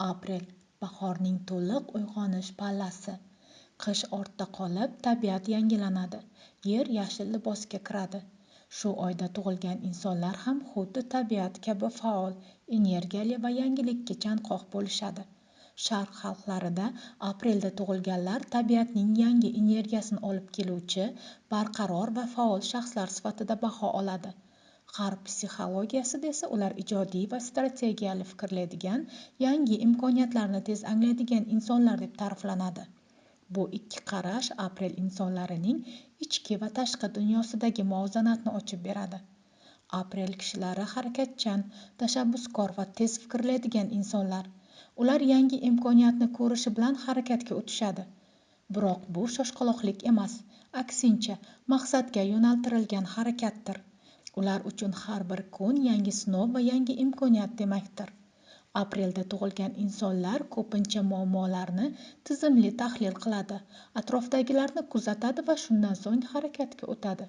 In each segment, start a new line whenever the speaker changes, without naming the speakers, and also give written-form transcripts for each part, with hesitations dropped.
Aprel – bahorning to'liq uyg'onish pallasi. Qish ortda qolib, tabiat yangilanadi, yer yashil libosga kiradi. Shu oyda tug'ilgan insonlar ham xuddi tabiat kabi faol, energiyali va yangilikka chanqoq bo'lishadi. Sharq xalqlarida aprelda tug'ilganlar tabiatning yangi energiyasini olib keluvchi, barqaror va faol shaxslar sifatida baho oladi. G'arb psixologiyasida esa ular ijodiy va strategiyali fikrlaydigan, yangi imkoniyatlarni tez anglaydigan insonlar deb ta'riflanadi. Bu ikki qarash aprel insonlarining ichki va tashqi dunyosidagi muvozanatni ochib beradi. Aprel kishilari harakatchan, tashabbuskor va tez fikrlaydigan insonlar. Ular yangi imkoniyatni ko'rishi bilan harakatga o'tishadi. Biroq bu shoshqaloqlik emas, aksincha, maqsadga yo'naltirilgan harakatdir. Ular uchun har bir kun yangi sinov va yangi imkoniyat demakdir. Aprelda tug'ilgan insonlar ko'pincha muammolarni tizimli tahlil qiladi, atrofdagilarni kuzatadi va shundan so'ng harakatga o'tadi.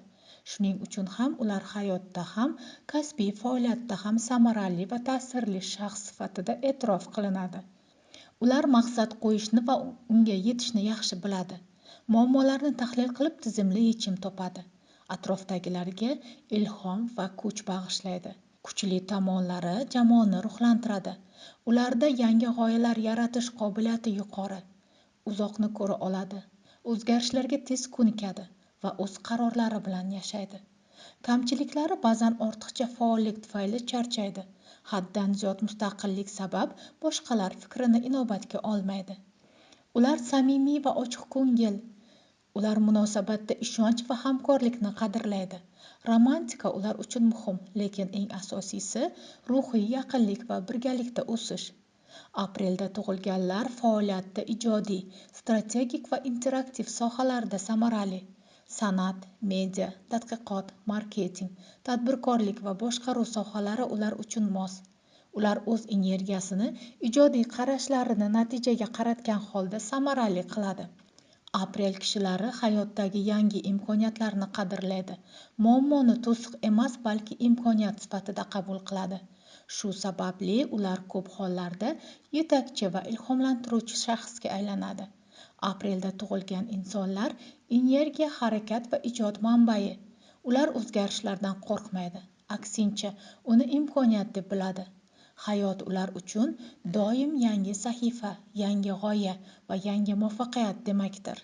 Shuning uchun ham ular hayotda ham, kasbiy faoliyatda ham samarali va ta'sirli shaxs sifatida e'tirof qilinadi. Ular maqsad qo'yishni va unga yetishni yaxshi biladi. Muammolarni tahlil qilib tizimli yechim topadi. Atrofdagilarga ilhom va kuch bag'ishlaydi. Kuchli tomonlari jamoani ruhlantiradi. Ularda yangi g'oyalar yaratish qobiliyati yuqori. Uzoqni ko'ra oladi. O'zgarishlarga tez ko'nikadi va o'z qarorlari bilan yashaydi. Kamchiliklari ba'zan ortiqcha faollik tufayli charchaydi. Haddan ziyod mustaqillik sabab boshqalar fikrini inobatga olmaydi. Ular samimiy va ochiqko'ngil. Ular munosabatda ishonch va hamkorlikni qadrlaydi. Romantika ular uchun muhim, lekin eng asosiysi ruhiy yaqinlik va birgalikda o'sish. Aprelda tug'ilganlar faoliyatda ijodiy, strategik va interaktiv sohalarda samarali. San'at, media, tadqiqot, marketing, tadbirkorlik va boshqaruv sohalari ular uchun mos. Ular o'z energiyasini, ijodiy qarashlarini natijaga qaratgan holda samarali qiladi. Aprel kishilari hayotdagi yangi imkoniyatlarni qadrlaydi. Muammoni to'siq emas, balki imkoniyat sifatida qabul qiladi. Shu sababli ular ko'p hollarda yetakchi va ilhomlantiruvchi shaxsga aylanadi. Aprelda tug'ilgan insonlar energiya, harakat va ijod manbai. Ular o'zgarishlardan qo'rqmaydi. Aksincha, uni imkoniyat deb biladi. Hayot ular uchun doim yangi sahifa, yangi g'oya va yangi muvaffaqiyat demakdir.